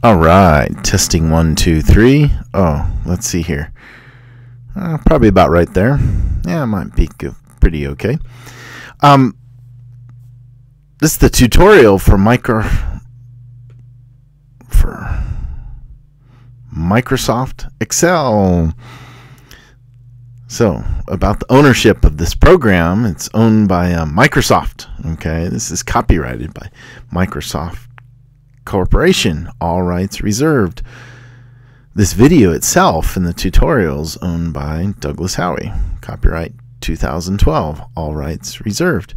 All right, testing 1, 2, 3. Oh, let's see here. Probably about right there. Yeah, it might be pretty okay. This is the tutorial for Microsoft Excel. So, about the ownership of this program, it's owned by Microsoft. Okay, this is copyrighted by Microsoft Corporation, all rights reserved. This video itself in the tutorial is owned by Douglas Howey, copyright 2012, all rights reserved.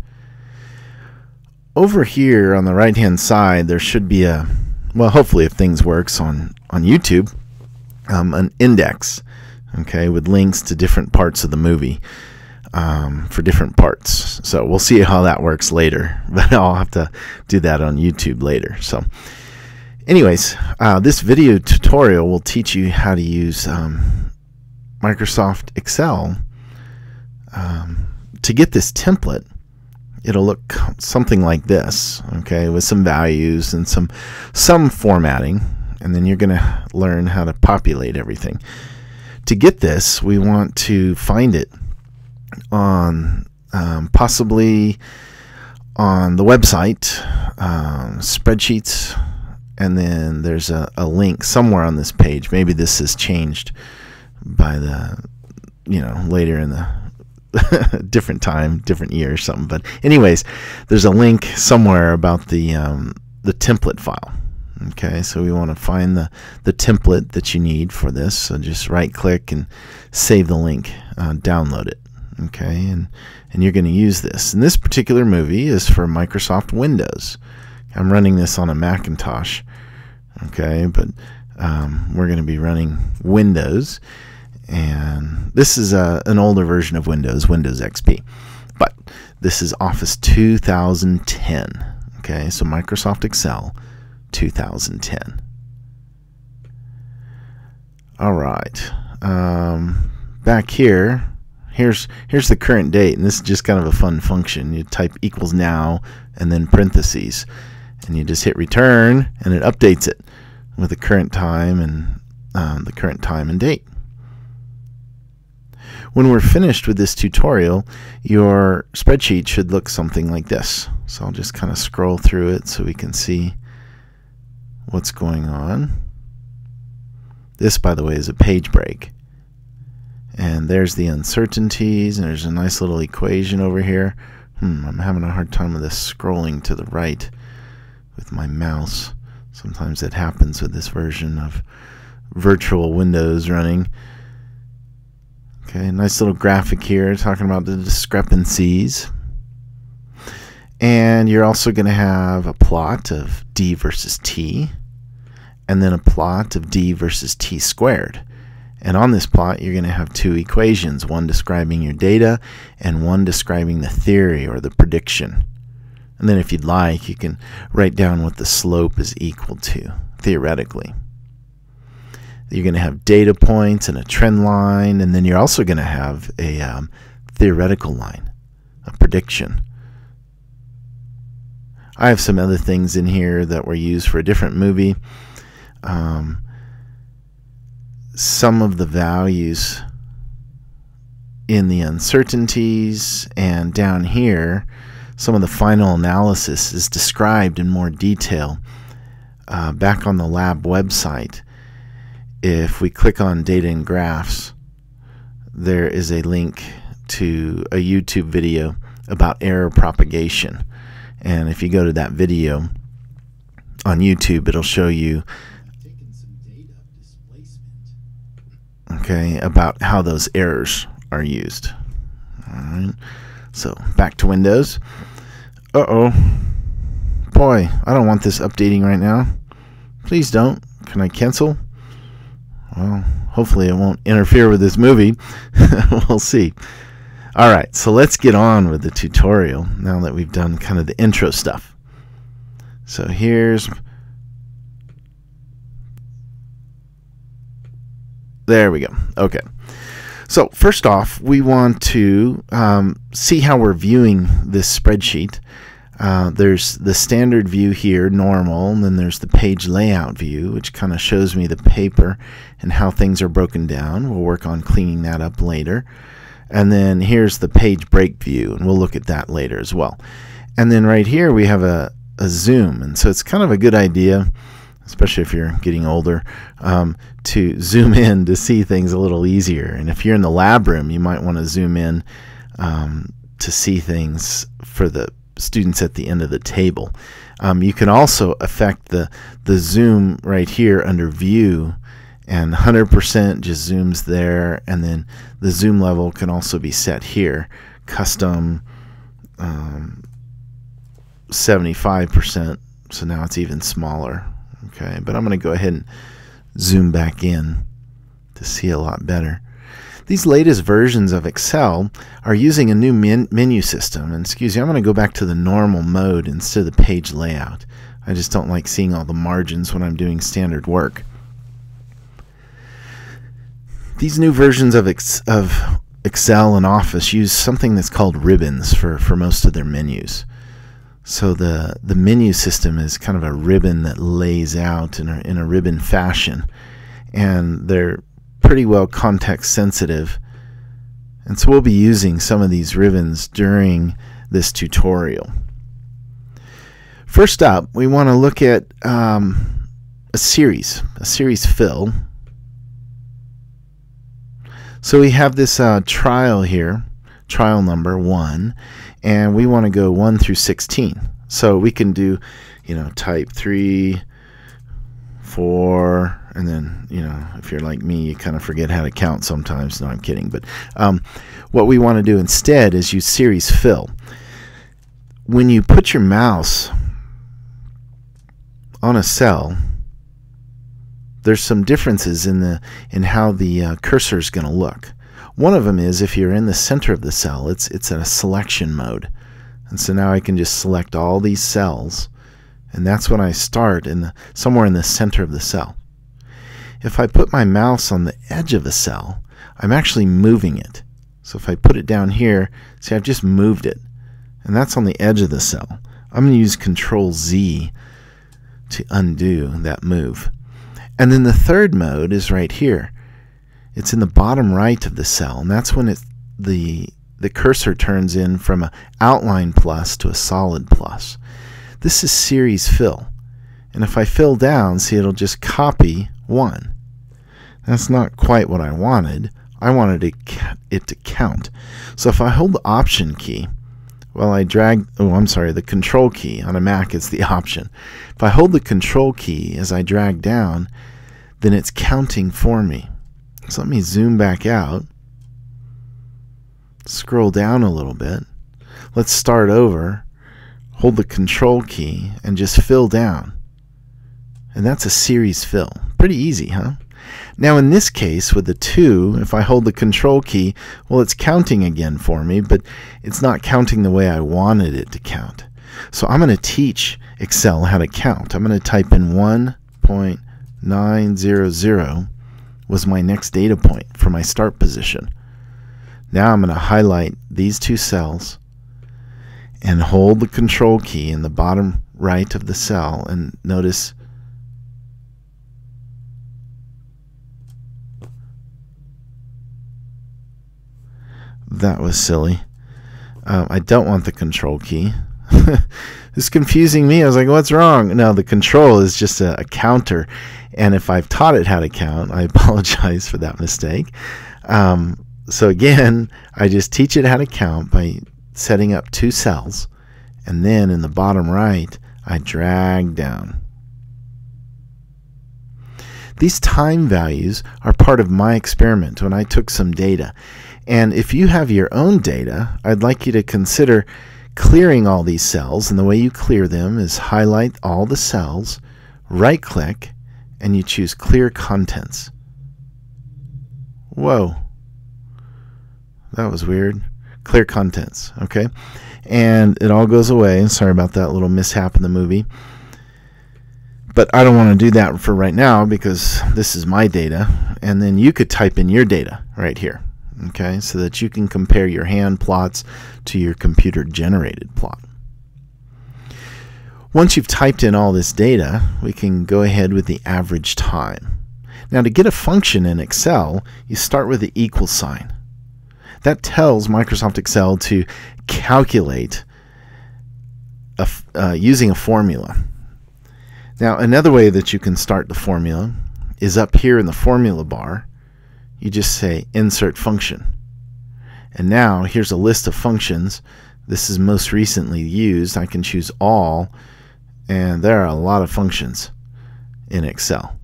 Over here on the right hand side there should be a, well, hopefully if things works on YouTube, an index, okay, with links to different parts of the movie for different parts. So we'll see how that works later, but I'll have to do that on YouTube later. So anyways, this video tutorial will teach you how to use Microsoft Excel. To get this template, it'll look something like this, okay, with some values and some formatting, and then you're going to learn how to populate everything. To get this, we want to find it on possibly on the website, Spreadsheets, and then there's a link somewhere on this page. Maybe this has changed by the, later in the different time, different year or something. But anyways, there's a link somewhere about the template file. Okay, so we want to find the template that you need for this. So just right click and save the link, download it. Okay, and you're going to use this. And this particular movie is for Microsoft Windows. I'm running this on a Macintosh. Okay, but we're going to be running Windows, and this is an older version of Windows, Windows XP. But this is Office 2010. Okay, so Microsoft Excel 2010. All right, back here, here's the current date, and this is just kind of a fun function. You type equals now and then parentheses, and you just hit return, and it updates it with the current time and date. When we're finished with this tutorial, your spreadsheet should look something like this. So I'll just kind of scroll through it so we can see what's going on. This, by the way, is a page break. And there's the uncertainties, and there's a nice little equation over here. I'm having a hard time with this scrolling to the right with my mouse. Sometimes it happens with this version of virtual Windows running. Okay, nice little graphic here talking about the discrepancies. And you're also going to have a plot of D versus T, and then a plot of D versus T squared. And on this plot, you're going to have two equations, one describing your data and one describing the theory or the prediction. And then if you'd like, you can write down what the slope is equal to, theoretically. You're going to have data points and a trend line, and then you're also going to have a theoretical line, a prediction. I have some other things in here that were used for a different movie. Some of the values in the uncertainties, and down here some of the final analysis is described in more detail back on the lab website. If we click on data and graphs, there is a link to a YouTube video about error propagation, and if you go to that video on YouTube, it'll show you about how those errors are used. Alright, so back to Windows. Boy, I don't want this updating right now. Please don't. Can I cancel? Well, hopefully it won't interfere with this movie. We'll see. Alright, so let's get on with the tutorial now that we've done kind of the intro stuff. So there we go. Okay. So first off, we want to see how we're viewing this spreadsheet. There's the standard view here, normal, and then there's the page layout view, which kind of shows me the paper and how things are broken down. We'll work on cleaning that up later. And then here's the page break view, and we'll look at that later as well. And then right here we have a zoom, and so it's kind of a good idea, especially if you're getting older, to zoom in to see things a little easier. And if you're in the lab room, you might want to zoom in to see things for the students at the end of the table. You can also affect the zoom right here under view, and 100% just zooms there, and then the zoom level can also be set here, custom 75%, so now it's even smaller. Okay, but I'm going to go ahead and zoom back in to see a lot better. These latest versions of Excel are using a new menu system. And excuse me, I'm going to go back to the normal mode instead of the page layout. I just don't like seeing all the margins when I'm doing standard work. These new versions of Excel and Office use something that's called ribbons for most of their menus. So the menu system is kind of a ribbon that lays out in a ribbon fashion, and they're pretty well context sensitive, and so we'll be using some of these ribbons during this tutorial. First up, we want to look at a series fill. So we have this trial here, trial number 1, and we want to go 1 through 16. So we can do, type 3, 4, and then, if you're like me, you kind of forget how to count sometimes. No, I'm kidding. But what we want to do instead is use series fill. When you put your mouse on a cell, there's some differences in how the cursor is going to look. One of them is if you're in the center of the cell, it's in a selection mode. And so now I can just select all these cells, and that's when I start somewhere in the center of the cell. If I put my mouse on the edge of a cell, I'm actually moving it. So if I put it down here, see, I've just moved it, and that's on the edge of the cell. I'm going to use Control-Z to undo that move. And then the third mode is right here. It's in the bottom right of the cell, and that's when the cursor turns in from an outline plus to a solid plus. This is series fill, and if I fill down, see, it'll just copy 1. That's not quite what I wanted. I wanted it to count. So if I hold the Option key while I drag, the Control key. On a Mac, it's the Option. If I hold the Control key as I drag down, then it's counting for me. So let me zoom back out, scroll down a little bit. Let's start over, hold the Control key, and just fill down. And that's a series fill. Pretty easy, huh? Now in this case, with the 2, if I hold the Control key, well, it's counting again for me, but it's not counting the way I wanted it to count. So I'm going to teach Excel how to count. I'm going to type in 1.900 was my next data point for my start position. Now I'm going to highlight these 2 cells and hold the Control key in the bottom right of the cell, and notice that was silly. I don't want the Control key. It's confusing me. I was like, what's wrong? No, the Control is just a counter, and if I've taught it how to count, I apologize for that mistake. So again, I just teach it how to count by setting up 2 cells, and then in the bottom right, I drag down. These time values are part of my experiment when I took some data. And if you have your own data, I'd like you to consider clearing all these cells, and the way you clear them is highlight all the cells, right-click, and you choose Clear Contents. Whoa. That was weird. Clear Contents, okay? And it all goes away. Sorry about that little mishap in the movie. But I don't want to do that for right now because this is my data. And then you could type in your data right here, okay, so that you can compare your hand plots to your computer-generated plot. Once you've typed in all this data, we can go ahead with the average time. Now, to get a function in Excel, you start with the equal sign. That tells Microsoft Excel to calculate using a formula. Now, another way that you can start the formula is up here in the formula bar. You just say insert function. And now here's a list of functions. This is most recently used. I can choose all, and there are a lot of functions in Excel.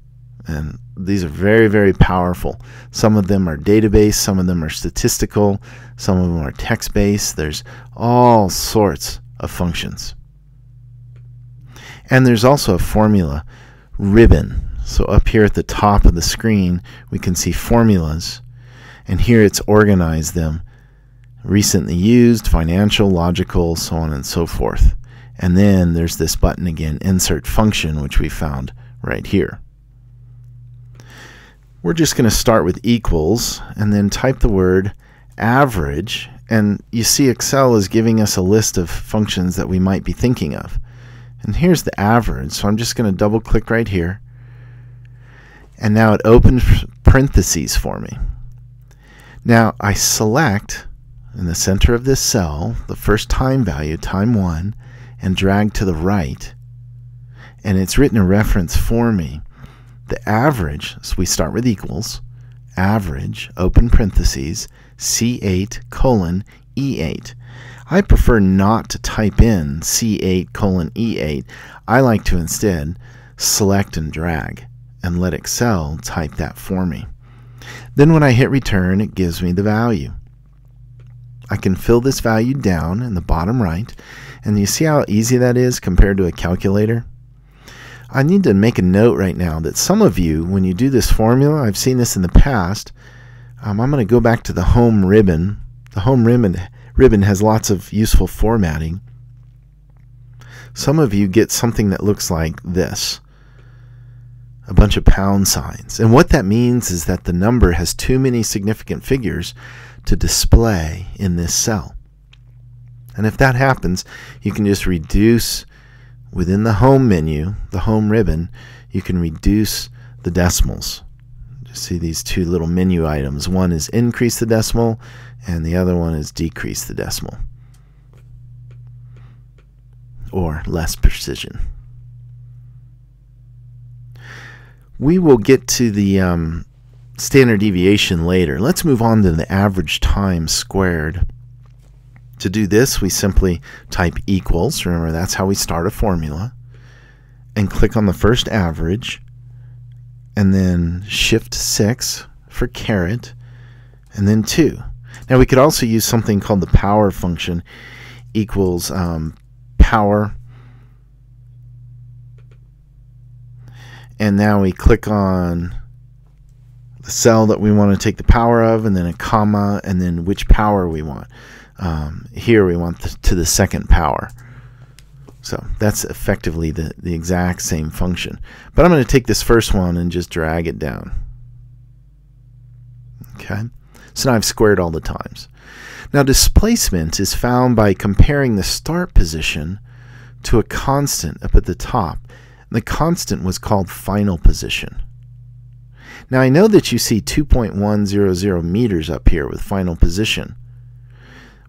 And these are very, very powerful. Some of them are database, some of them are statistical, some of them are text-based. There's all sorts of functions. And there's also a formula ribbon. So up here at the top of the screen, we can see formulas. And here it's organized them. Recently used, financial, logical, so on and so forth. And then there's this button again, insert function, which we found right here. We're just going to start with equals and then type the word average. And you see Excel is giving us a list of functions that we might be thinking of. And here's the average. So I'm just going to double click right here. And now it opens parentheses for me. Now I select in the center of this cell the first time value, time 1, and drag to the right. And it's written a reference for me. The average, so we start with equals, average, open parentheses, C8 colon E8. I prefer not to type in C8 colon E8. I like to instead select and drag and let Excel type that for me. Then when I hit return, it gives me the value. I can fill this value down in the bottom right, and you see how easy that is compared to a calculator? I need to make a note right now that some of you, when you do this formula, I've seen this in the past, I'm going to go back to the home ribbon. The home ribbon has lots of useful formatting. Some of you get something that looks like this, a bunch of pound signs. And what that means is that the number has too many significant figures to display in this cell. And if that happens, you can just reduce within the home menu, the home ribbon, you can reduce the decimals. Just see these two little menu items. One is increase the decimal, and the other one is decrease the decimal, or less precision. We will get to the standard deviation later. Let's move on to the average time squared. To do this, we simply type equals. Remember, that's how we start a formula. And click on the first average. And then Shift 6 for caret. And then 2. Now, we could also use something called the power function. Equals power. And now we click on the cell that we want to take the power of, and then a comma, and then which power we want. Here we want to the second power. So that's effectively the exact same function. But I'm going to take this first one and just drag it down. Okay. So now I've squared all the times. Now displacement is found by comparing the start position to a constant up at the top. The constant was called final position. Now I know that you see 2.100 meters up here with final position.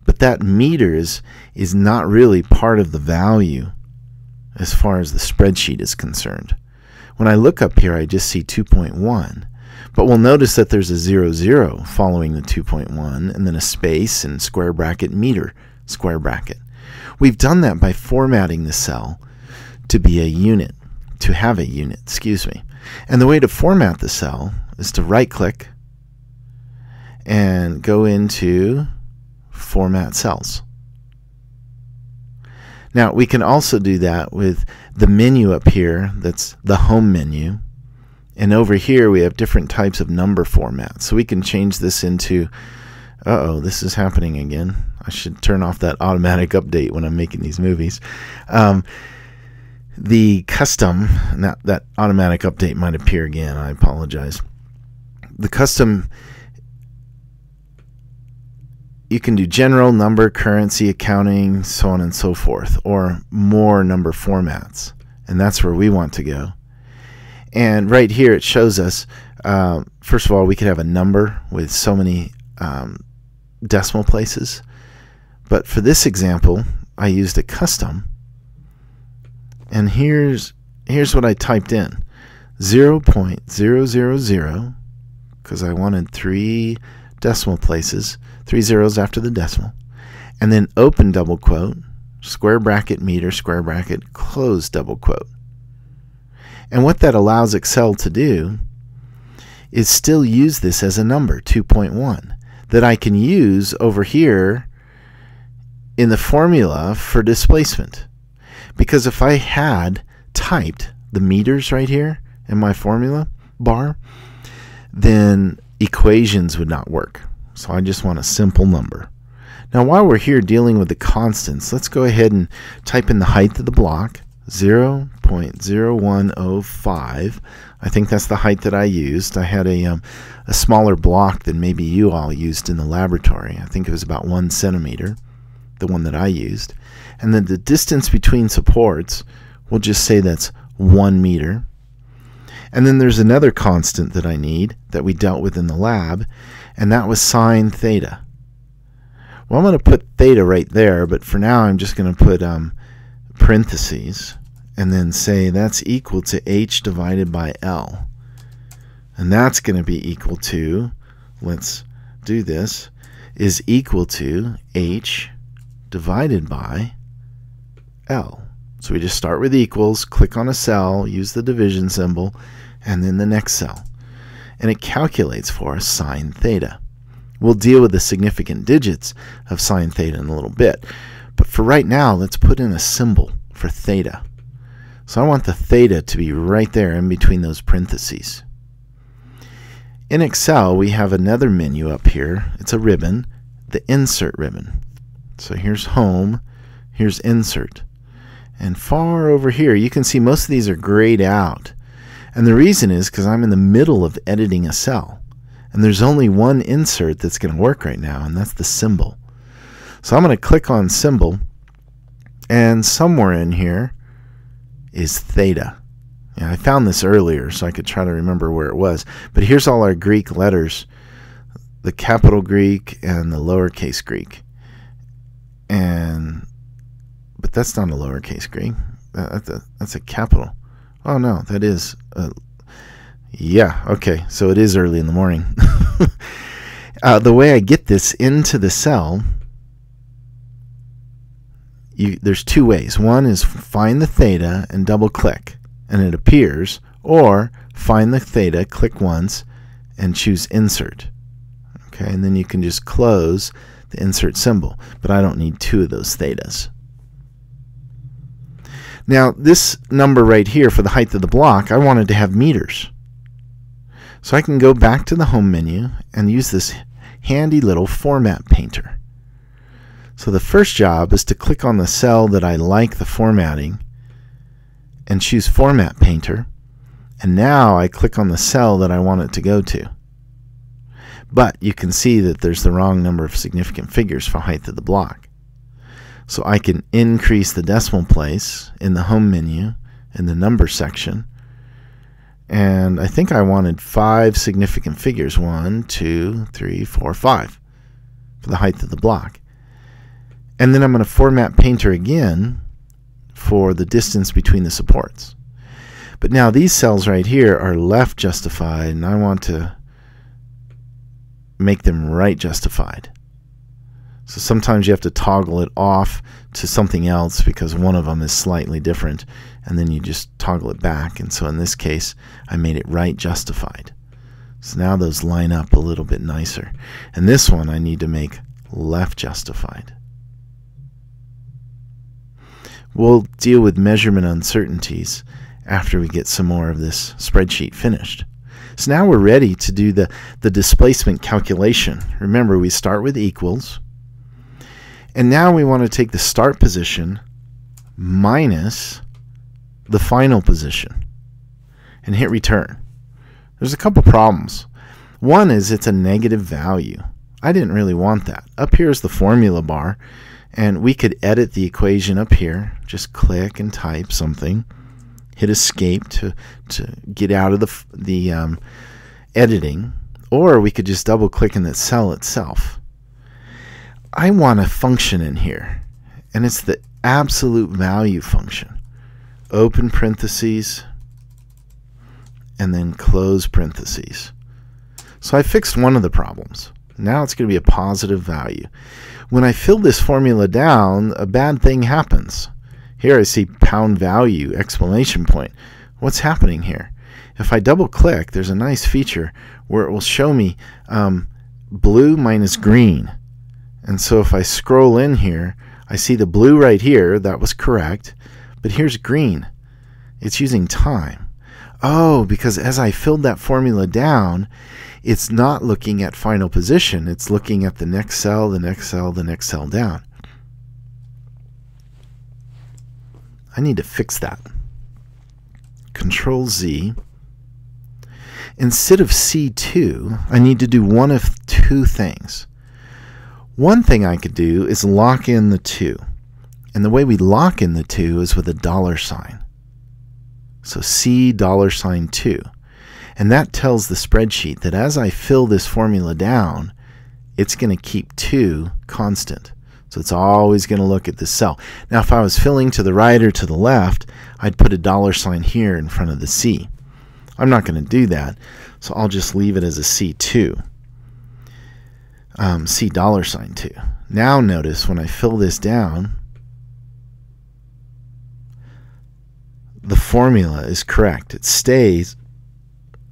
But that meters is not really part of the value as far as the spreadsheet is concerned. When I look up here, I just see 2.1. But we'll notice that there's a 00 following the 2.1, and then a space and square bracket meter, square bracket. We've done that by formatting the cell to be a unit, to have a unit, excuse me. And the way to format the cell is to right-click and go into Format Cells. Now we can also do that with the menu up here, that's the home menu, and over here we have different types of number formats. So we can change this into, this is happening again. I should turn off that automatic update when I'm making these movies. The custom, that automatic update might appear again, I apologize. The custom you can do general, number, currency, accounting, so on and so forth, or more number formats. And that's where we want to go. And right here it shows us, first of all, we could have a number with so many decimal places. But for this example, I used a custom. And here's what I typed in. 0.000, because I wanted 3 decimal places, 3 zeros after the decimal, and then open double quote, square bracket, meter, square bracket, close double quote. And what that allows Excel to do is still use this as a number, 2.1, that I can use over here in the formula for displacement. Because if I had typed the meters right here in my formula bar, then equations would not work. So I just want a simple number. Now while we're here dealing with the constants, let's go ahead and type in the height of the block, 0.0105. I think that's the height that I used. I had a smaller block than maybe you all used in the laboratory. I think it was about 1 centimeter, the one that I used. And then the distance between supports, we'll just say that's 1 meter. And then there's another constant that I need that we dealt with in the lab, and that was sine theta. Well, I'm going to put theta right there, but for now I'm just going to put parentheses and then say that's equal to h divided by L. And that's going to be equal to, let's do this, is equal to h divided by L. So we just start with equals, click on a cell, use the division symbol, and then the next cell. And it calculates for us sine theta. We'll deal with the significant digits of sine theta in a little bit. But for right now, let's put in a symbol for theta. So I want the theta to be right there in between those parentheses. In Excel, we have another menu up here. It's a ribbon, the Insert ribbon. So here's Home, here's Insert. And far over here, you can see most of these are grayed out. And the reason is because I'm in the middle of editing a cell. And there's only one insert that's going to work right now, and that's the symbol. So I'm going to click on symbol, and somewhere in here is theta. Yeah, I found this earlier, so I could try to remember where it was. But here's all our Greek letters, the capital Greek and the lowercase Greek. But that's not a lowercase Greek. That's a capital. Oh no, that is yeah, okay, so it is early in the morning. The way I get this into the cell, there's two ways. One is find the theta and double click and it appears, or find the theta, click once, and choose Insert. Okay, and then you can just close the insert symbol, but I don't need 2 of those thetas. Now this number right here for the height of the block, I wanted to have meters. So I can go back to the Home menu and use this handy little Format Painter. So the first job is to click on the cell that I like the formatting and choose Format Painter. And now I click on the cell that I want it to go to. But you can see that there's the wrong number of significant figures for height of the block. So I can increase the decimal place in the Home menu in the number section. And I think I wanted 5 significant figures, 1, 2, 3, 4, 5 for the height of the block. And then I'm going to Format Painter again for the distance between the supports. But now these cells right here are left justified, and I want to make them right justified. So sometimes you have to toggle it off to something else because one of them is slightly different, and then you just toggle it back. And so in this case, I made it right justified. So now those line up a little bit nicer. And this one I need to make left justified. We'll deal with measurement uncertainties after we get some more of this spreadsheet finished. So now we're ready to do the displacement calculation. Remember, we start with equals. And now we want to take the start position minus the final position and hit return. There's a couple problems. One is it's a negative value. I didn't really want that. Up here is the formula bar, and we could edit the equation up here. Just click and type something. Hit escape to get out of the editing, or we could just double click in the cell itself. I want a function in here, and it's the absolute value function. Open parentheses and then close parentheses. So I fixed one of the problems. Now it's going to be a positive value. When I fill this formula down, a bad thing happens. Here I see pound value, exclamation point. What's happening here? If I double click, there's a nice feature where it will show me blue minus green. And so if I scroll in here, I see the blue right here. That was correct. But here's green. It's using time. Oh, because as I filled that formula down, it's not looking at final position. It's looking at the next cell, the next cell, the next cell down. I need to fix that. Control Z. Instead of C2, I need to do one of two things. One thing I could do is lock in the 2. And the way we lock in the 2 is with a $sign. So $2. And that tells the spreadsheet that as I fill this formula down, it's going to keep 2 constant. So it's always going to look at this cell. Now if I was filling to the right or to the left, I'd put a $sign here in front of the C. I'm not going to do that, so I'll just leave it as a C2. $2. Now notice when I fill this down, the formula is correct. It stays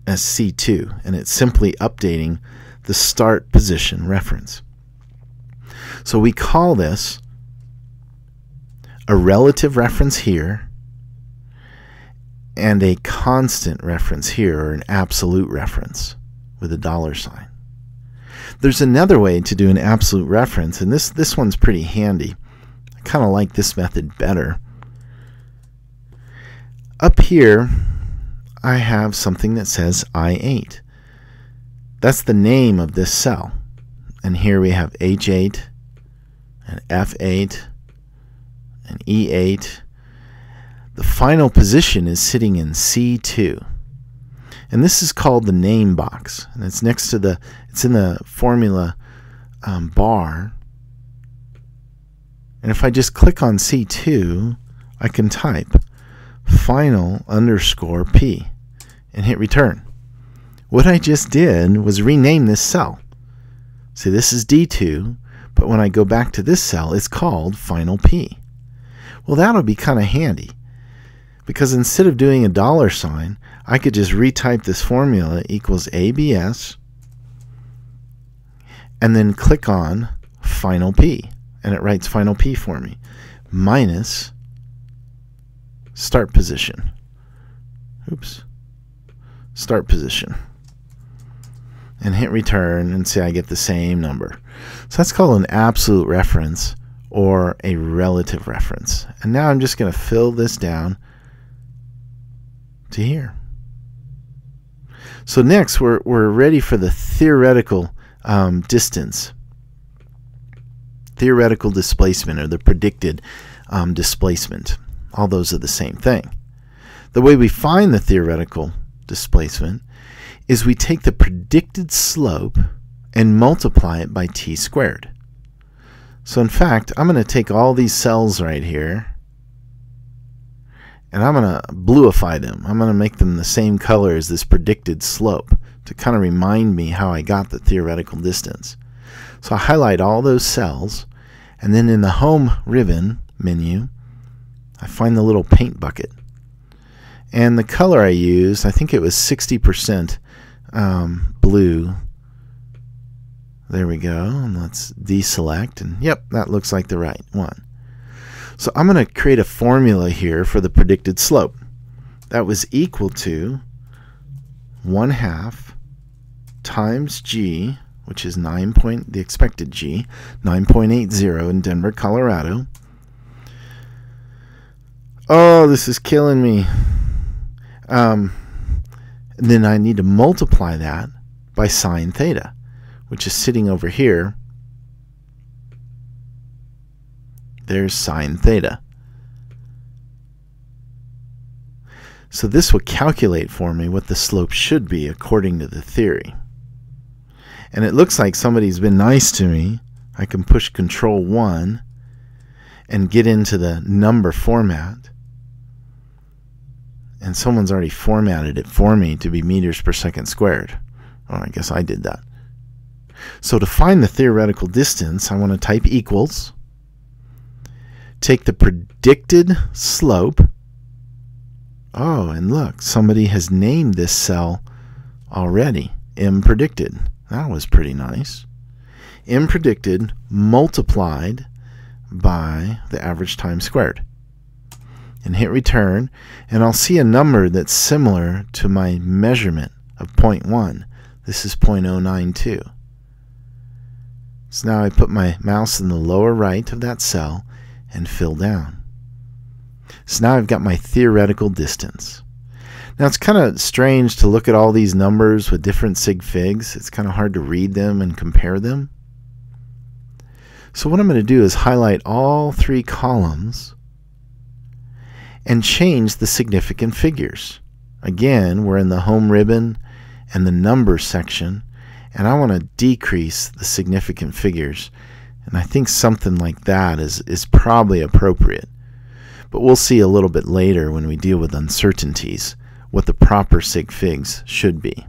as C2, and it's simply updating the start position reference. So we call this a relative reference here and a constant reference here, or an absolute reference with a $sign. There's another way to do an absolute reference, and this one's pretty handy. I kind of like this method better. Up here, I have something that says I8. That's the name of this cell. And here we have H8 and F8 and E8. The final position is sitting in C2. And this is called the name box. And it's next to it's in the formula bar. And if I just click on C2, I can type final_P and hit return. What I just did was rename this cell. See, this is D2, but when I go back to this cell, it's called final P. Well, that'll be kind of handy, because instead of doing a $sign, I could just retype this formula equals ABS and then click on final P, and it writes final P for me, minus start position. Oops. Start position. And hit return, and see I get the same number. So that's called an absolute reference or a relative reference. And now I'm just going to fill this down to here. So next we're ready for the theoretical distance. Theoretical displacement, or the predicted displacement. All those are the same thing. The way we find the theoretical displacement is we take the predicted slope and multiply it by t squared. So in fact, I'm going to take all these cells right here and I'm going to bluify them. I'm going to make them the same color as this predicted slope to kind of remind me how I got the theoretical distance. So I highlight all those cells, and then in the Home ribbon menu, I find the little paint bucket. And the color I used, I think it was 60% blue. There we go. And let's deselect. And yep, that looks like the right one. So I'm going to create a formula here for the predicted slope. That was equal to 1/2 times G, which is the expected G, 9.80 in Denver, Colorado. Oh, this is killing me. And then I need to multiply that by sine theta, which is sitting over here, there's sine theta. So this will calculate for me what the slope should be according to the theory. And it looks like somebody's been nice to me. I can push Control 1 and get into the number format. And someone's already formatted it for me to be meters per second squared. Oh, I guess I did that. So to find the theoretical distance, I want to type equals, take the predicted slope. Oh, and look, somebody has named this cell already, M predicted. That was pretty nice. M predicted multiplied by the average time squared. And hit return, and I'll see a number that's similar to my measurement of 0.1. This is 0.092. So now I put my mouse in the lower right of that cell and fill down. So now I've got my theoretical distance. Now it's kind of strange to look at all these numbers with different sig figs. It's kind of hard to read them and compare them. So what I'm going to do is highlight all three columns and change the significant figures. Again, we're in the home ribbon and the number section, and I want to decrease the significant figures. And I think something like that is probably appropriate. But we'll see a little bit later when we deal with uncertainties what the proper sig figs should be.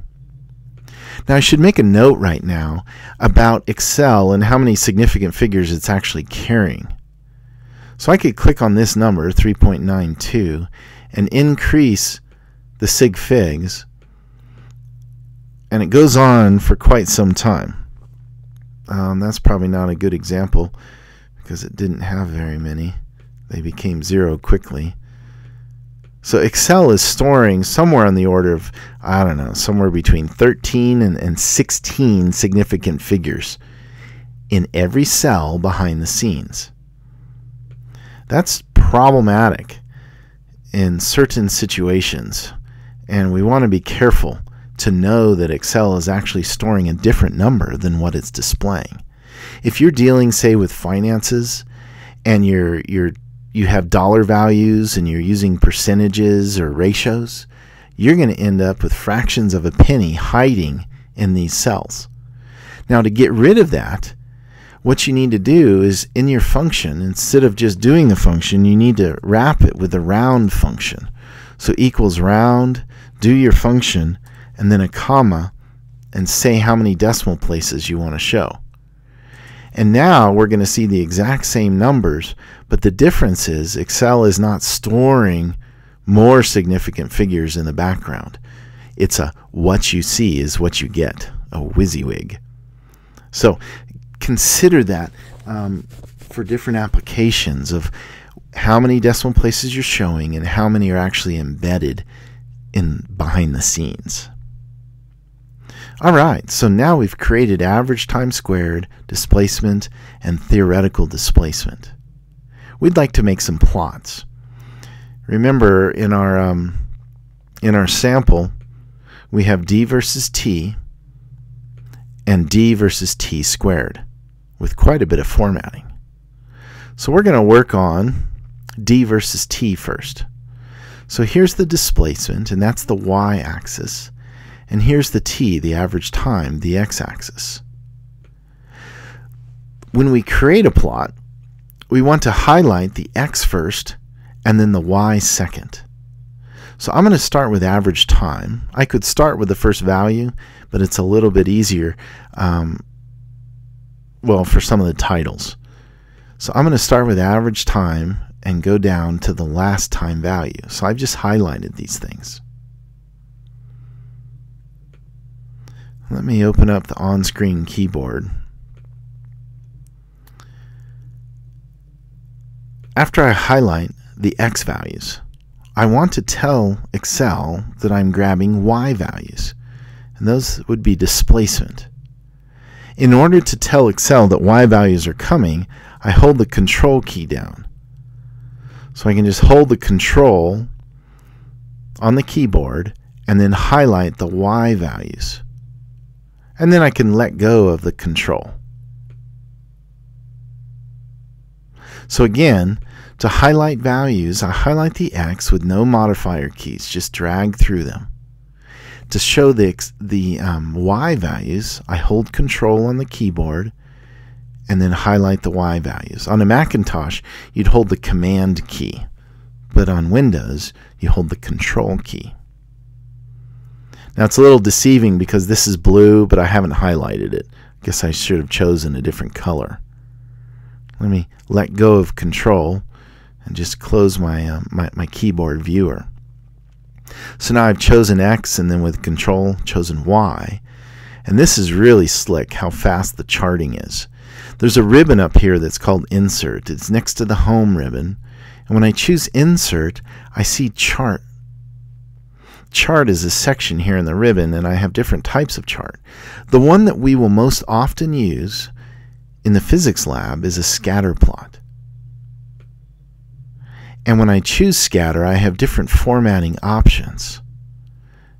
Now I should make a note right now about Excel and how many significant figures it's actually carrying. So I could click on this number, 3.92, and increase the sig figs, and it goes on for quite some time. That's probably not a good example because it didn't have very many. They became 0 quickly. So Excel is storing somewhere on the order of, I don't know, somewhere between 13 and 16 significant figures in every cell behind the scenes. That's problematic in certain situations, and we want to be careful to know that Excel is actually storing a different number than what it's displaying. If you're dealing, say, with finances, and you have dollar values and you're using percentages or ratios, you're going to end up with fractions of a penny hiding in these cells. Now, to get rid of that, what you need to do is in your function, instead of just doing the function, you need to wrap it with a round function. So equals round, do your function, and then a comma, and say how many decimal places you want to show. And now we're going to see the exact same numbers, but the difference is Excel is not storing more significant figures in the background. It's a what you see is what you get, a WYSIWYG. So consider that for different applications of how many decimal places you're showing and how many are actually embedded in behind the scenes. Alright, so now we've created average time squared, displacement, and theoretical displacement. We'd like to make some plots. Remember, in our sample, we have d versus t and d versus t squared with quite a bit of formatting. So we're going to work on d versus t first. So here's the displacement, and that's the y-axis. And here's the t, the average time, the x-axis. When we create a plot, we want to highlight the x first and then the y second. So I'm going to start with average time. I could start with the first value, but it's a little bit easier, well, for some of the titles. So I'm going to start with average time and go down to the last time value. So I've just highlighted these things. Let me open up the on-screen keyboard. After I highlight the x values, I want to tell Excel that I'm grabbing y values, and those would be displacement. In order to tell Excel that y values are coming, I hold the control key down. So I can just hold the control on the keyboard and then highlight the y values. And then I can let go of the control. So again, to highlight values, I highlight the X with no modifier keys, just drag through them. To show the Y values, I hold Control on the keyboard and then highlight the Y values. On a Macintosh, you'd hold the Command key, but on Windows, you hold the Control key. Now it's a little deceiving because this is blue, but I haven't highlighted it. I guess I should have chosen a different color. Let me let go of Control and just close my keyboard viewer. So now I've chosen X, and then with Control chosen Y. And this is really slick how fast the charting is. There's a ribbon up here that's called Insert. It's next to the Home ribbon. And when I choose Insert, I see Chart. Chart is a section here in the ribbon, and I have different types of chart. The one that we will most often use in the physics lab is a scatter plot. And when I choose scatter, I have different formatting options.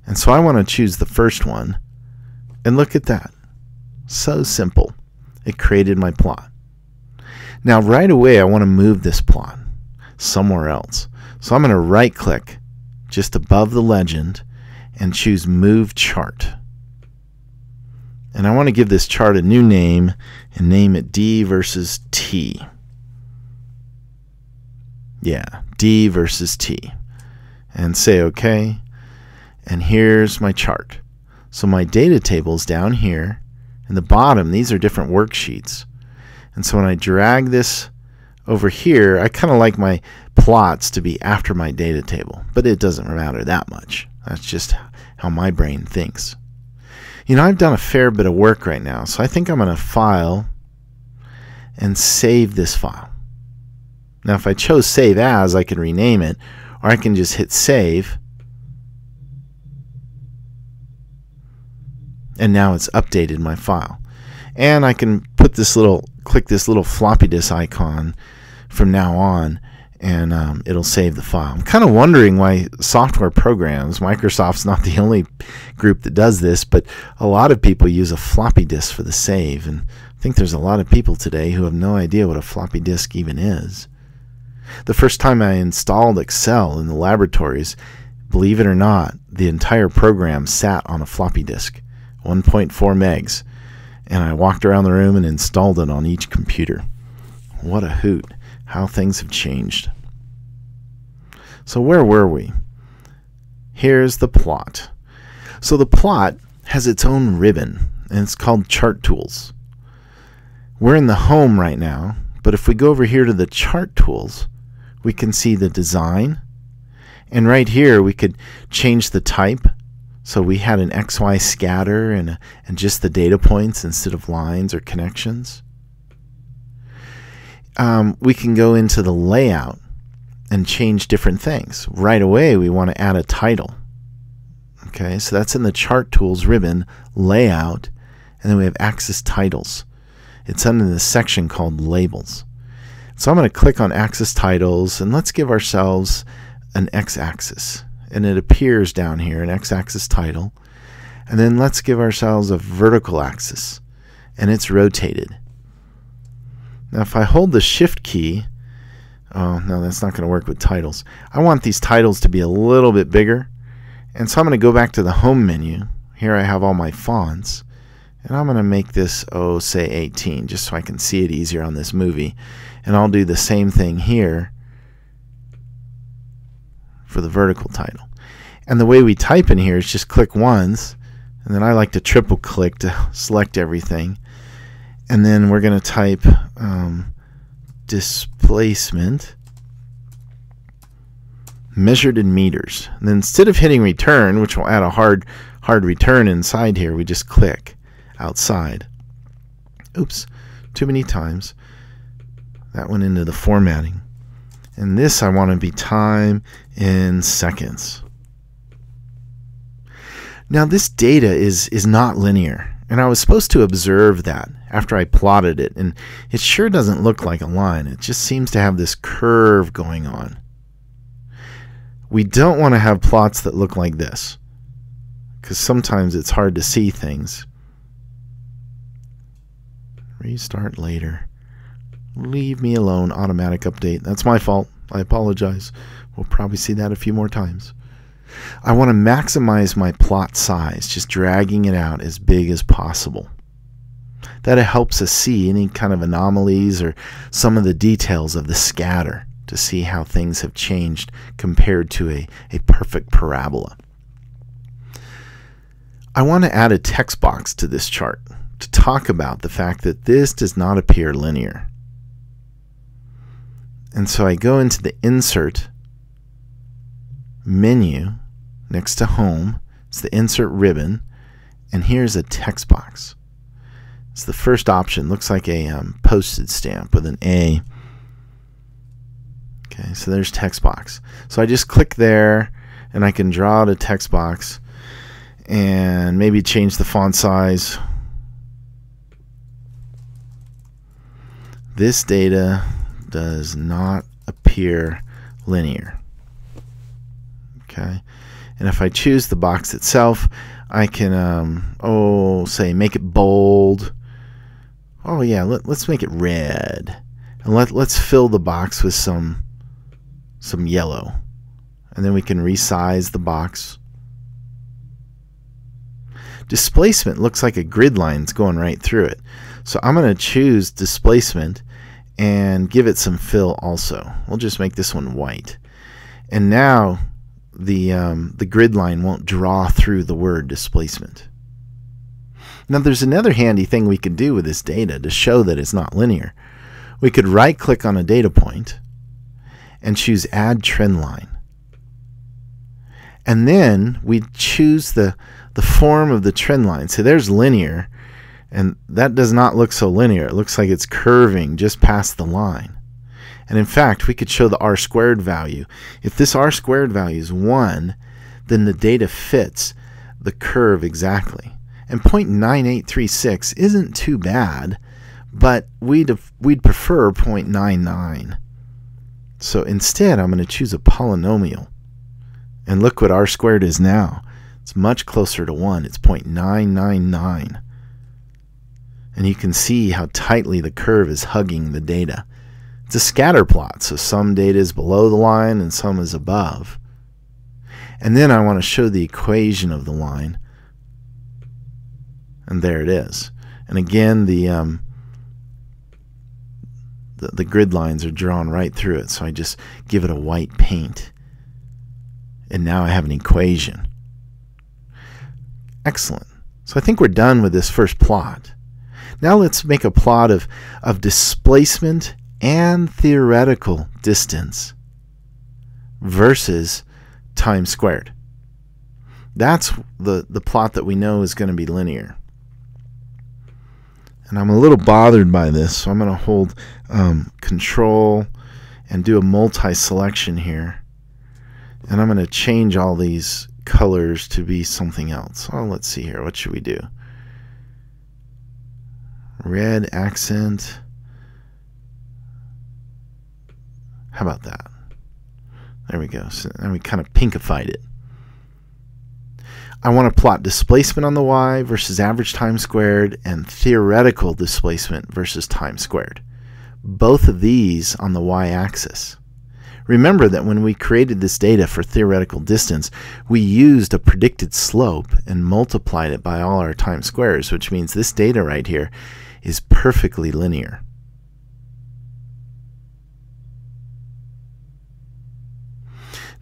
And so I want to choose the first one. And look at that. So simple. It created my plot. Now right away I want to move this plot somewhere else. So I'm going to right click just above the legend and choose Move Chart. And I want to give this chart a new name and name it D versus T. Yeah, D versus T. And say OK. And here's my chart. So my data table's down here. In the bottom, these are different worksheets. And so when I drag this over here, I kind of like my plots to be after my data table. But it doesn't matter that much. That's just how my brain thinks. You know, I've done a fair bit of work right now. So I think I'm going to File and save this file. Now if I chose Save As, I can rename it, or I can just hit Save, and now it's updated my file. And I can put this click this little floppy disk icon from now on, and it'll save the file. I'm kind of wondering why software programs, Microsoft's not the only group that does this, but a lot of people use a floppy disk for the save, and I think there's a lot of people today who have no idea what a floppy disk even is. The first time I installed Excel in the laboratories, believe it or not, the entire program sat on a floppy disk, 1.4 megs, and I walked around the room and installed it on each computer. What a hoot, how things have changed. So where were we? Here's the plot. So the plot has its own ribbon, and it's called Chart Tools. We're in the Home right now, but if we go over here to the Chart Tools, we can see the design, and right here we could change the type. So we had an XY scatter and just the data points instead of lines or connections. We can go into the layout and change different things. Right away we want to add a title. Okay, so that's in the Chart Tools ribbon, Layout, and then we have Axis Titles. It's under the section called Labels. So I'm going to click on Axis Titles, and let's give ourselves an X-axis. And it appears down here, an X-axis title. And then let's give ourselves a vertical axis, and it's rotated. Now if I hold the Shift key, oh no, that's not going to work with titles. I want these titles to be a little bit bigger, and so I'm going to go back to the Home menu. Here I have all my fonts, and I'm going to make this, oh, say 18, just so I can see it easier on this movie. And I'll do the same thing here for the vertical title. And the way we type in here is just click once, and then I like to triple click to select everything. And then we're going to type displacement measured in meters. And then instead of hitting return, which will add a hard return inside here, we just click outside. Oops, too many times. That went into the formatting. And this I want to be time in seconds. Now this data is not linear, and I was supposed to observe that after I plotted it, and it sure doesn't look like a line. It just seems to have this curve going on. We don't want to have plots that look like this, because sometimes it's hard to see things. Restart later. Leave me alone. Automatic update. That's my fault. I apologize. We'll probably see that a few more times. I want to maximize my plot size, just dragging it out as big as possible. That helps us see any kind of anomalies or some of the details of the scatter to see how things have changed compared to a perfect parabola. I want to add a text box to this chart to talk about the fact that this does not appear linear. And so I go into the Insert menu next to Home. It's the Insert ribbon, and here's a text box. It's the first option. Looks like a postage stamp with an A. Okay, so there's text box. So I just click there, and I can draw out a text box and maybe change the font size. This data does not appear linear. Okay, and if I choose the box itself, I can say make it bold. Oh yeah, let's make it red, and let's fill the box with some yellow, and then we can resize the box. Displacement looks like a grid line's going right through it, so I'm going to choose displacement and give it some fill also. We'll just make this one white, and now the grid line won't draw through the word displacement. Now there's another handy thing we could do with this data to show that it's not linear. We could right click on a data point and choose Add Trend Line, and then we choose the form of the trend line. So there's linear, and that does not look so linear. It looks like it's curving just past the line. And in fact, we could show the r² value. If this r² value is 1, then the data fits the curve exactly. And 0.9836 isn't too bad, but we'd prefer 0.99. So instead, I'm going to choose a polynomial. And look what r² is now. It's much closer to 1. It's 0.999. And you can see how tightly the curve is hugging the data. It's a scatter plot, so some data is below the line and some is above. And then I want to show the equation of the line. And there it is. And again, the grid lines are drawn right through it, so I just give it a white paint. And now I have an equation. Excellent. So I think we're done with this first plot. Now let's make a plot of displacement and theoretical distance versus time squared. That's the plot that we know is going to be linear. And I'm a little bothered by this, so I'm going to hold Control and do a multi-selection here. And I'm going to change all these colors to be something else. Oh, let's see here. What should we do? Red accent. How about that? There we go. So now we kind of pinkified it. I want to plot displacement on the y versus average time squared and theoretical displacement versus time squared. Both of these on the y-axis. Remember that when we created this data for theoretical distance, we used a predicted slope and multiplied it by all our time squares, which means this data right here is perfectly linear.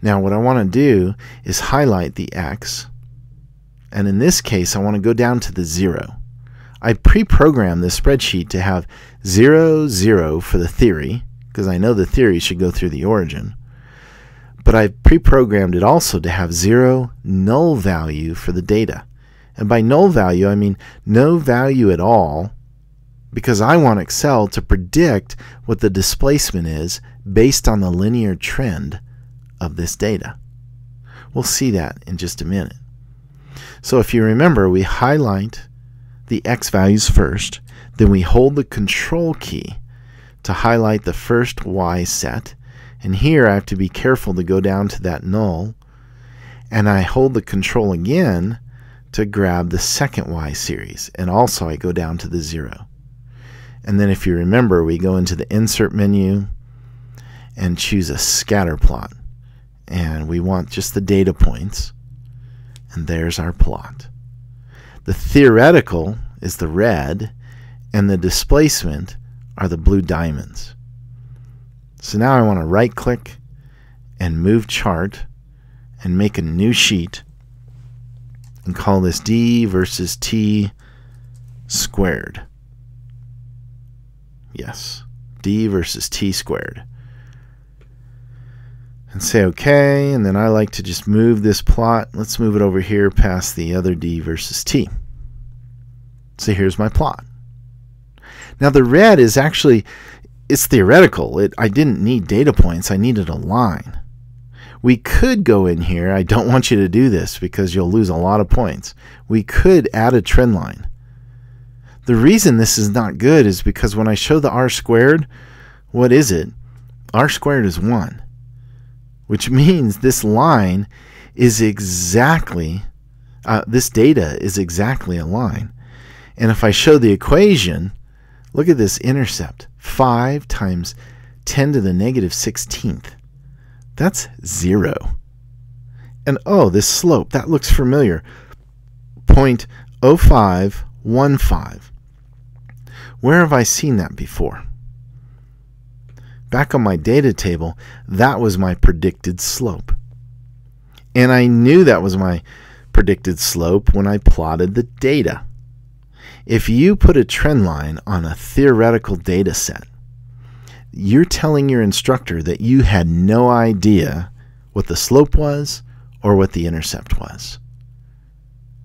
Now what I want to do is highlight the x, and in this case I want to go down to the 0. I pre-programmed this spreadsheet to have 0, 0 for the theory, because I know the theory should go through the origin. But I pre-programmed it also to have 0 null value for the data. And by null value, I mean no value at all, because I want Excel to predict what the displacement is based on the linear trend of this data. We'll see that in just a minute. So if you remember, we highlight the x values first, then we hold the Control key to highlight the first y set, and here I have to be careful to go down to that null, and I hold the Control again to grab the second y series, and also I go down to the 0. And then if you remember, we go into the Insert menu and choose a scatter plot. And we want just the data points. And there's our plot. The theoretical is the red, and the displacement are the blue diamonds. So now I want to right-click and move chart and make a new sheet and call this D versus T squared. Yes, D versus T squared. And say OK, and then I like to just move this plot. Let's move it over here past the other D versus T. So here's my plot. Now the red is actually, it's theoretical. I didn't need data points, I needed a line. We could go in here, I don't want you to do this because you'll lose a lot of points. We could add a trend line. The reason this is not good is because when I show the r squared, what is it? R squared is 1. Which means this line is exactly, this data is exactly a line. And if I show the equation, look at this intercept. 5 times 10 to the negative 16th. That's 0. And oh, this slope, that looks familiar. 0.0515. Where have I seen that before? Back on my data table, that was my predicted slope. And I knew that was my predicted slope when I plotted the data. If you put a trend line on a theoretical data set, you're telling your instructor that you had no idea what the slope was or what the intercept was.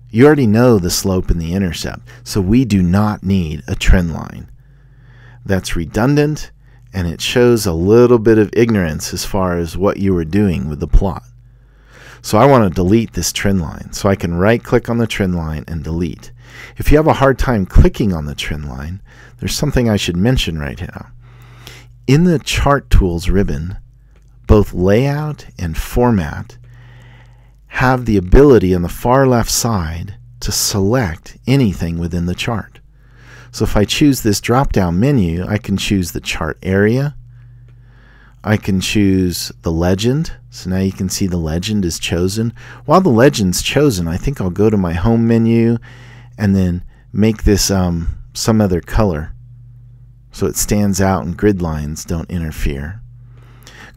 You already know the slope and the intercept, so we do not need a trend line. That's redundant, and it shows a little bit of ignorance as far as what you were doing with the plot. So I want to delete this trend line. So I can right-click on the trend line and delete. If you have a hard time clicking on the trend line, there's something I should mention right now. In the Chart Tools ribbon, both Layout and Format have the ability on the far left side to select anything within the chart. So if I choose this drop-down menu, I can choose the chart area. I can choose the legend. So now you can see the legend is chosen. While the legend's chosen, I think I'll go to my home menu and then make this some other color so it stands out and grid lines don't interfere.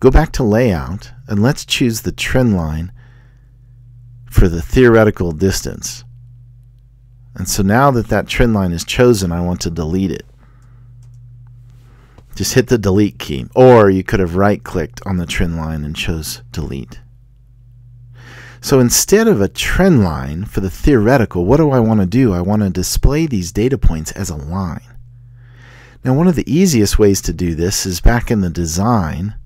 Go back to layout and let's choose the trend line for the theoretical distance. And so now that that trend line is chosen, I want to delete it. Just hit the delete key, or you could have right-clicked on the trend line and chose delete. So instead of a trend line for the theoretical, what do I want to do? I want to display these data points as a line. Now one of the easiest ways to do this is back in the design.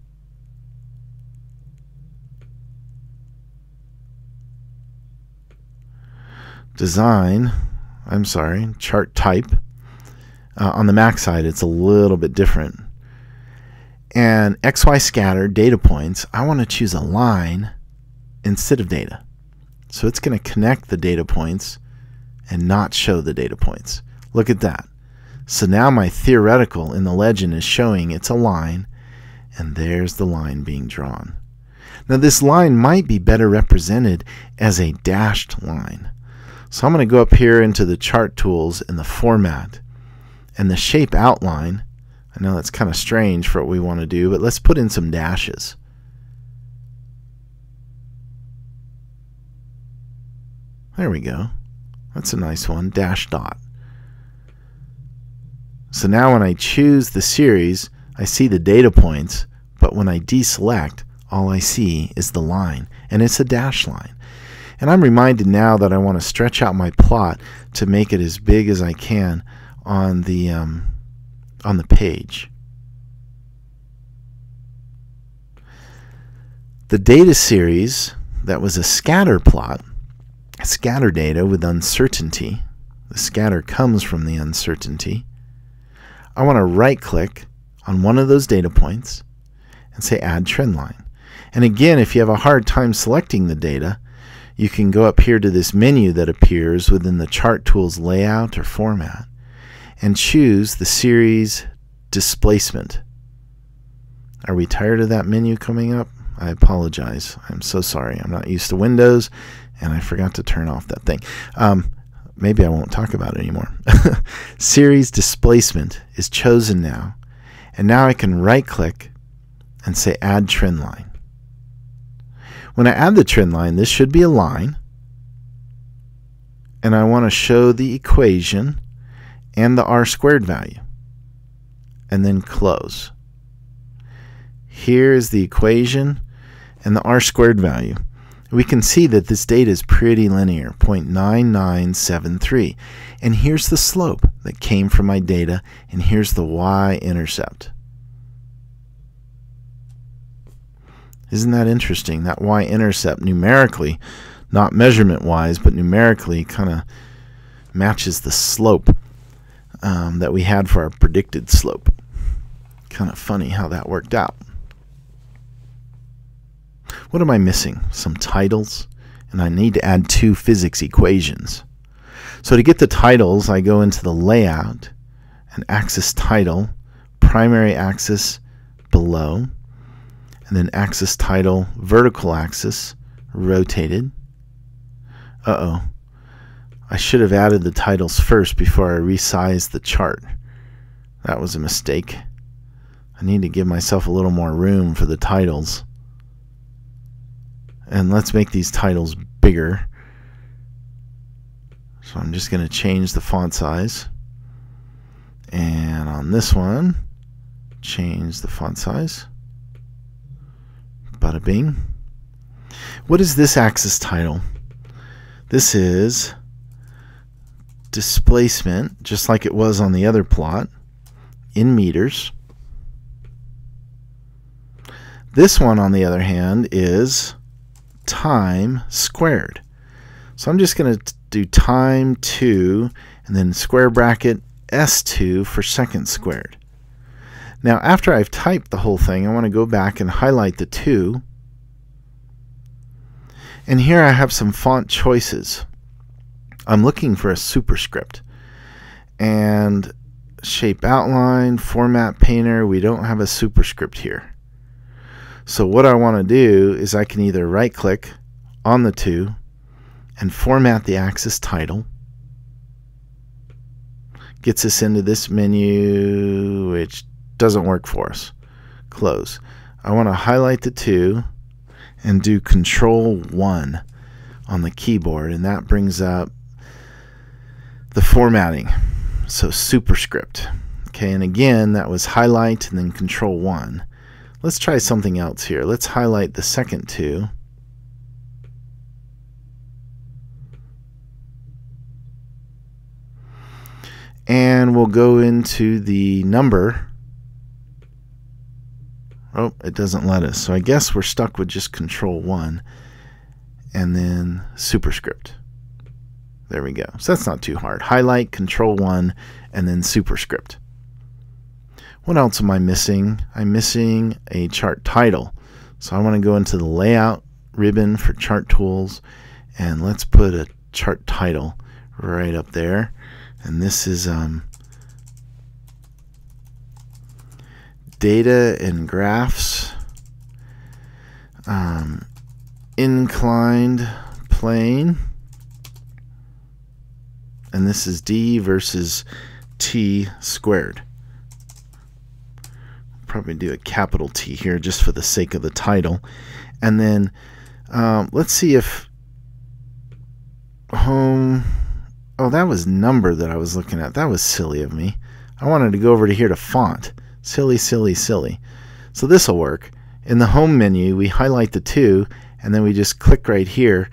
Chart type. On the Mac side, it's a little bit different. And XY scatter data points, I want to choose a line instead of data. So it's going to connect the data points and not show the data points. Look at that. So now my theoretical in the legend is showing it's a line, and there's the line being drawn. Now this line might be better represented as a dashed line. So I'm going to go up here into the Chart Tools in the Format and the Shape Outline. I know that's kind of strange for what we want to do, but let's put in some dashes. There we go. That's a nice one, dash dot. So now when I choose the series, I see the data points, but when I deselect, all I see is the line, and it's a dash line. And I'm reminded now that I want to stretch out my plot to make it as big as I can on the page. The data series that was a scatter plot, scatter data with uncertainty. The scatter comes from the uncertainty. I want to right-click on one of those data points and say Add Trend Line. And again, if you have a hard time selecting the data, you can go up here to this menu that appears within the Chart Tools Layout or Format and choose the series displacement. Are we tired of that menu coming up? I apologize. I'm so sorry. I'm not used to Windows, and I forgot to turn off that thing. Maybe I won't talk about it anymore. Series displacement is chosen now, and now I can right-click and say Add Trend Line. When I add the trend line, this should be a line, and I want to show the equation and the r² value, and then close. Here is the equation and the r² value. We can see that this data is pretty linear, 0.9973. And here's the slope that came from my data, and here's the y-intercept. Isn't that interesting? That y-intercept numerically, not measurement-wise, but numerically kind of matches the slope that we had for our predicted slope. Kind of funny how that worked out. What am I missing? Some titles, and I need to add 2 physics equations. So to get the titles, I go into the layout and axis title, primary axis below, and then axis title, vertical axis, rotated. Uh-oh. I should have added the titles first before I resized the chart. That was a mistake. I need to give myself a little more room for the titles. And let's make these titles bigger. So I'm just going to change the font size. And on this one, change the font size. Bada bing. What is this axis title? This is displacement, just like it was on the other plot, in meters. This one, on the other hand, is time squared. So I'm just going to do time 2 and then square bracket S2 for second squared. Now after I've typed the whole thing, I want to go back and highlight the 2. And here I have some font choices. I'm looking for a superscript. And shape outline, format painter, we don't have a superscript here. So what I want to do is I can either right click on the 2 and format the axis title. Gets us into this menu, which doesn't work for us. Close. I want to highlight the 2 and do Control 1 on the keyboard, and that brings up the formatting. So superscript. Okay, and again that was highlight and then Control 1. Let's try something else here. Let's highlight the second 2. And we'll go into the number. Oh, it doesn't let us. So I guess we're stuck with just Control 1 and then superscript. There we go. So that's not too hard. Highlight, Control 1, and then superscript. What else am I missing? I'm missing a chart title. So I want to go into the layout ribbon for chart tools, and let's put a chart title right up there. And this is data and graphs, inclined plane, and this is D versus T squared. Probably do a capital T here just for the sake of the title. And then let's see if home, oh, that was number that I was looking at. That was silly of me. I wanted to go over to here to font. Silly, silly, silly. So this will work. In the home menu, we highlight the 2, and then we just click right here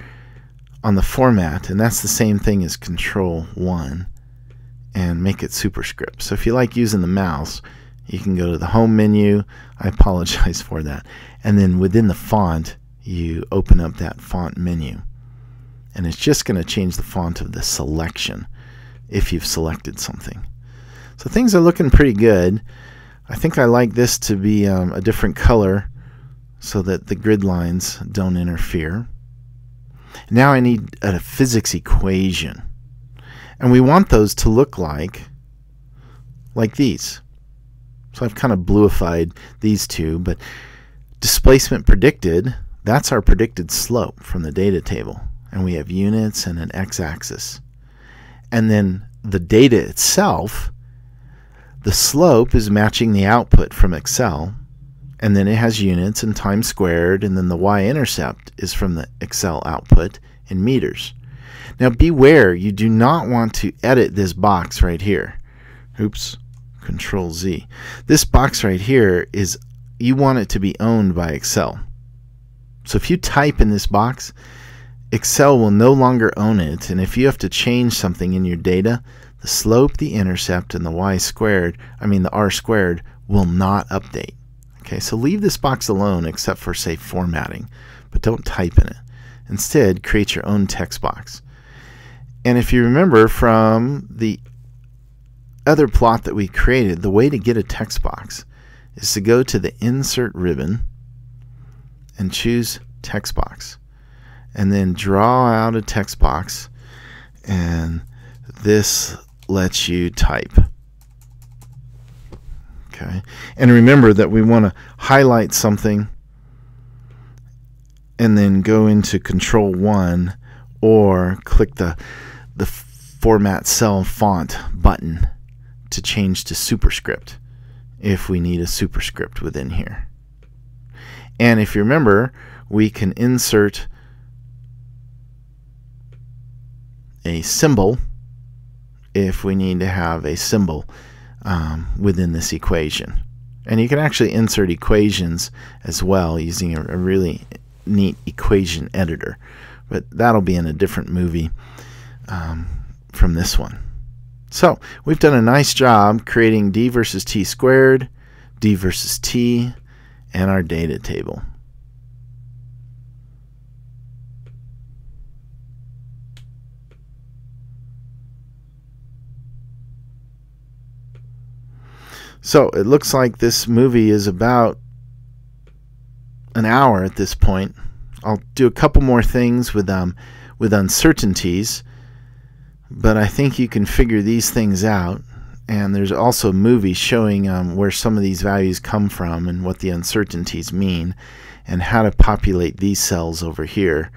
on the format, and that's the same thing as Control 1, and make it superscript. So if you like using the mouse, you can go to the home menu. I apologize for that. And then within the font, you open up that font menu. And it's just going to change the font of the selection if you've selected something. So things are looking pretty good. I think I like this to be a different color so that the grid lines don't interfere. Now I need a physics equation. And we want those to look like like these. So I've kind of bluified these two, but displacement predicted, that's our predicted slope from the data table. And we have units and an x-axis. And then the data itself, the slope is matching the output from Excel, and then it has units and time squared, and then the y-intercept is from the Excel output in meters. Now beware, you do not want to edit this box right here. Oops, Control Z. This box right here is, you want it to be owned by Excel. So if you type in this box, Excel will no longer own it, and if you have to change something in your data, the slope, the intercept, and the r squared will not update. Okay, so leave this box alone except for, say, formatting, but don't type in it. Instead, create your own text box. And if you remember from the other plot that we created, the way to get a text box is to go to the Insert ribbon and choose Text Box. And then draw out a text box, and this lets you type. Okay, and remember that we want to highlight something and then go into Control 1 or click the Format Cell Font button to change to superscript if we need a superscript within here. And if you remember, we can insert a symbol if we need to have a symbol within this equation. And you can actually insert equations as well using a really neat equation editor, but that'll be in a different movie from this one. So we've done a nice job creating d versus t squared, d versus t, and our data table. So it looks like this movie is about an hour at this point. I'll do a couple more things with uncertainties, but I think you can figure these things out. And there's also a movie showing where some of these values come from and what the uncertainties mean, and how to populate these cells over here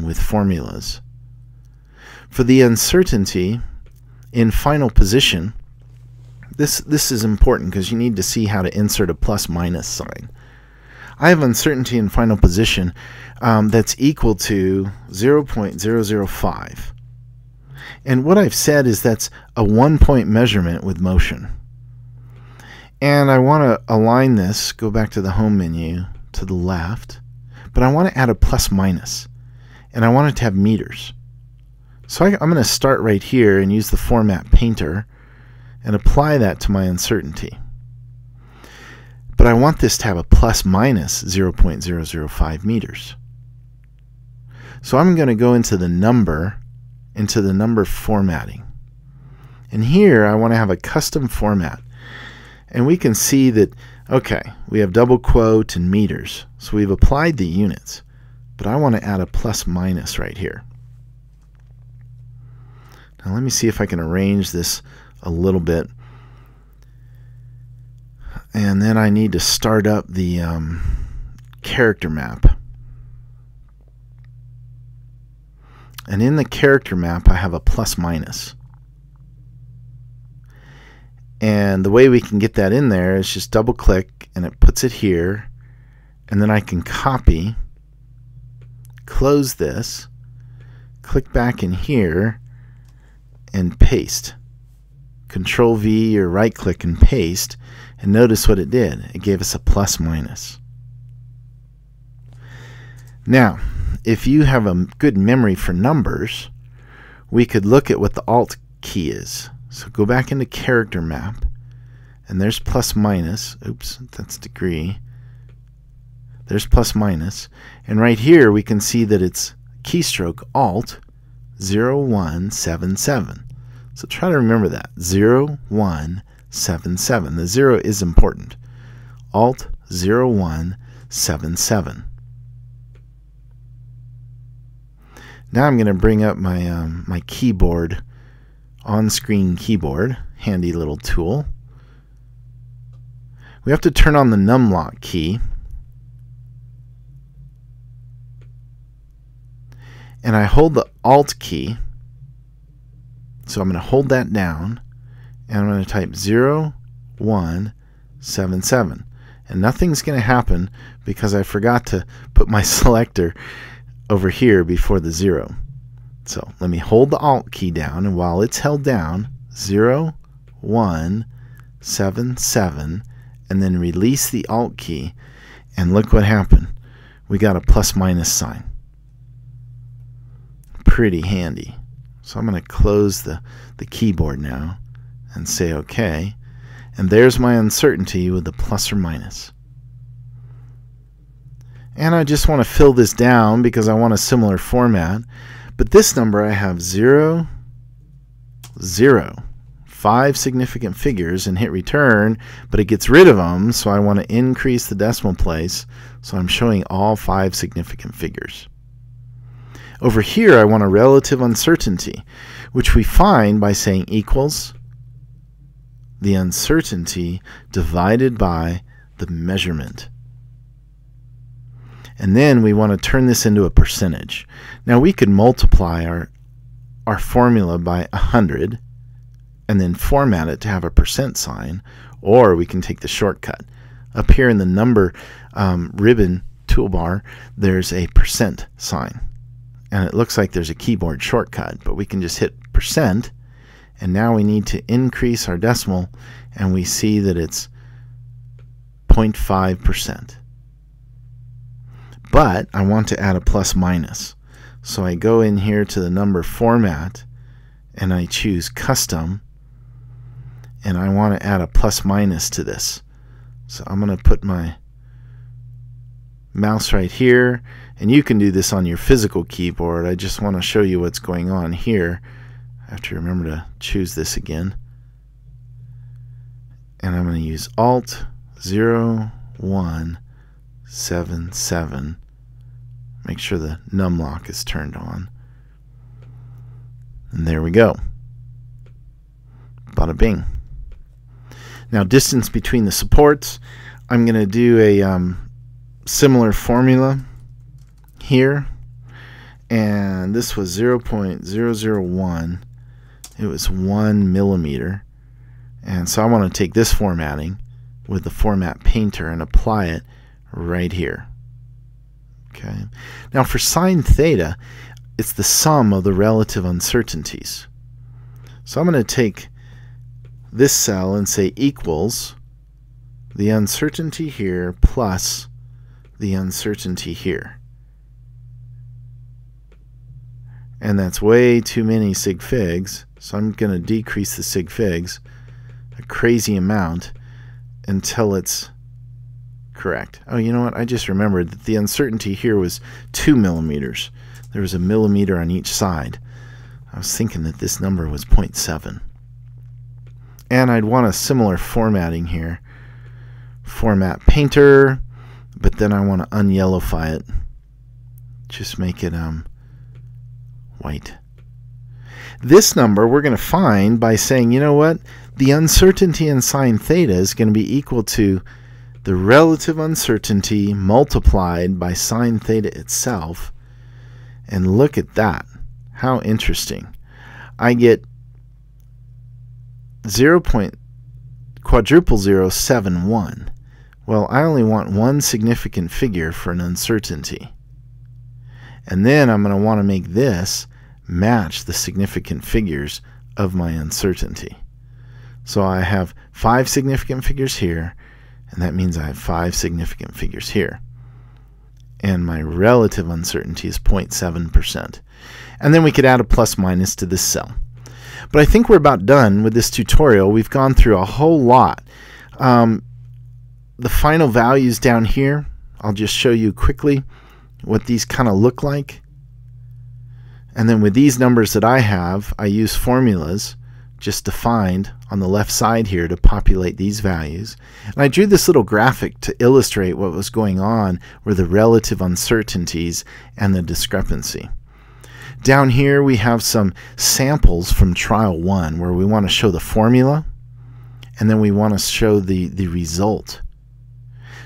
with formulas. For the uncertainty in final position, this is important because you need to see how to insert a plus minus sign. I have uncertainty in final position that's equal to 0.005. And what I've said is that's a 1-point measurement with motion. And I want to align this, go back to the home menu to the left, but I want to add a plus minus. And I want it to have meters. So I'm going to start right here and use the Format Painter and apply that to my uncertainty. But I want this to have a plus minus 0.005 meters. So I'm going to go into the number formatting. And here I want to have a custom format. And we can see that, okay, we have double quote and meters. So we've applied the units. But I want to add a plus minus right here. Now let me see if I can arrange this a little bit. And then I need to start up the character map. And in the character map, I have a plus minus. And the way we can get that in there is just double click and it puts it here. And then I can copy, close this, click back in here, and paste. Control V or right click and paste. And notice what it did. It gave us a plus minus. Now, if you have a good memory for numbers, we could look at what the Alt key is. So go back into character map, and there's plus minus. Oops, that's degree. There's plus minus. And right here we can see that it's keystroke Alt 0177. So try to remember that. 0177. The 0 is important. Alt 0177. Now I'm going to bring up my my keyboard, on-screen keyboard, handy little tool. we have to turn on the numlock key. And I hold the Alt key. So I'm going to hold that down, and I'm going to type 0177. And nothing's going to happen because I forgot to put my selector over here before the 0. So let me hold the Alt key down, and while it's held down, 0177, and then release the Alt key, and look what happened. We got a plus minus sign. Pretty handy. So I'm going to close the keyboard now and say OK. And there's my uncertainty with the plus or minus. And I just want to fill this down because I want a similar format. But this number I have 0, 0. 5 significant figures, and hit return, but it gets rid of them, so I want to increase the decimal place, so I'm showing all 5 significant figures. Over here I want a relative uncertainty, which we find by saying equals the uncertainty divided by the measurement. And then we want to turn this into a percentage. Now we could multiply our formula by 100 and then format it to have a percent sign, or we can take the shortcut. Up here in the number ribbon toolbar, there's a percent sign. And it looks like there's a keyboard shortcut, but we can just hit %, and now we need to increase our decimal, and we see that it's 0.5%. But I want to add a plus minus. So I go in here to the number format, and I choose custom, and I want to add a plus minus to this. So I'm going to put my mouse right here, and you can do this on your physical keyboard. I just want to show you what's going on here. I have to remember to choose this again. And I'm going to use Alt 0177. Make sure the numlock is turned on. And there we go. Bada bing. Now, distance between the supports, I'm going to do a similar formula here, and this was 0.001. It was 1 millimeter, and so I want to take this formatting with the format painter and apply it right here. Okay. Now for sine theta, it's the sum of the relative uncertainties. So I'm going to take this cell and say equals the uncertainty here plus the uncertainty here. And that's way too many sig figs, so I'm going to decrease the sig figs a crazy amount until it's correct. Oh, you know what? I just remembered that the uncertainty here was 2 millimeters. There was a millimeter on each side. I was thinking that this number was 0.7. And I'd want a similar formatting here. Format painter, but then I want to unyellowfy it. Just make it white. This number we're going to find by saying, you know what? The uncertainty in sine theta is going to be equal to the relative uncertainty multiplied by sine theta itself. And look at that. How interesting. I get 0.0071. Well, I only want one significant figure for an uncertainty. And then I'm going to want to make this match the significant figures of my uncertainty. So I have 5 significant figures here, and that means I have 5 significant figures here. And my relative uncertainty is 0.7%. And then we could add a plus minus to this cell. But I think we're about done with this tutorial. We've gone through a whole lot. The final values down here, I'll just show you quickly what these kind of look like. And then with these numbers that I have, I use formulas just defined on the left side here to populate these values. And I drew this little graphic to illustrate what was going on with the relative uncertainties and the discrepancy. Down here we have some samples from trial 1 where we want to show the formula, and then we want to show the result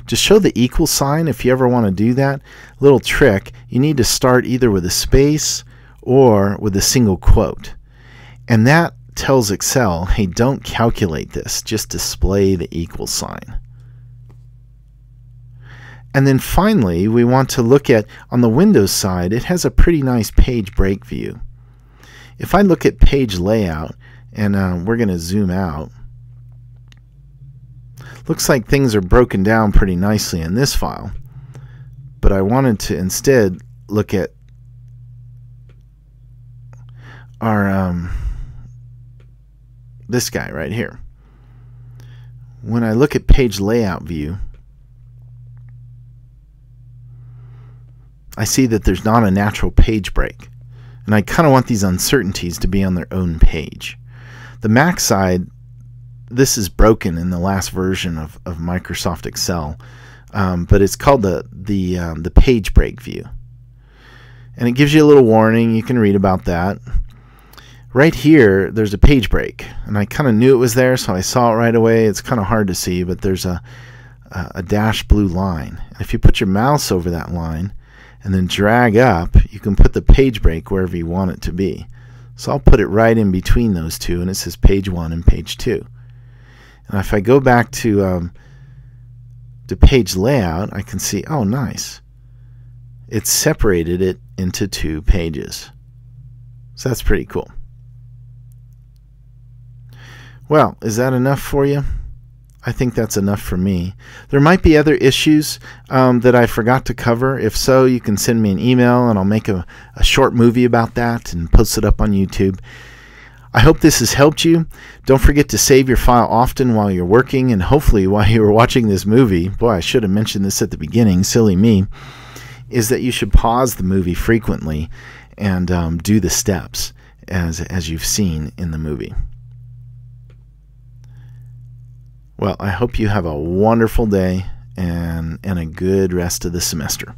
To show the equal sign, if you ever want to do that, little trick, you need to start either with a space or with a single quote. And that tells Excel, hey, don't calculate this, just display the equal sign. And then finally, we want to look at, on the Windows side, it has a pretty nice page break view. If I look at page layout, and we're going to zoom out, looks like things are broken down pretty nicely in this file. But I wanted to instead look at our this guy right here. When I look at page layout view, I see that there's not a natural page break. And I kind of want these uncertainties to be on their own page. The Mac side, this is broken in the last version of Microsoft Excel, but it's called the page break view. And it gives you a little warning. You can read about that. Right here, there's a page break. And I kind of knew it was there, so I saw it right away. It's kind of hard to see, but there's a dashed blue line. And if you put your mouse over that line, and then drag up, you can put the page break wherever you want it to be. So I'll put it right in between those two, and it says page 1 and page 2. And if I go back to page layout, I can see, oh nice, it's separated it into 2 pages. So that's pretty cool. Well, is that enough for you? I think that's enough for me. There might be other issues that I forgot to cover. If so, you can send me an email and I'll make a short movie about that and post it up on YouTube. I hope this has helped you. Don't forget to save your file often while you're working, and hopefully while you were watching this movie. Boy, I should have mentioned this at the beginning, silly me, is that you should pause the movie frequently and do the steps as you've seen in the movie. Well, I hope you have a wonderful day and a good rest of the semester.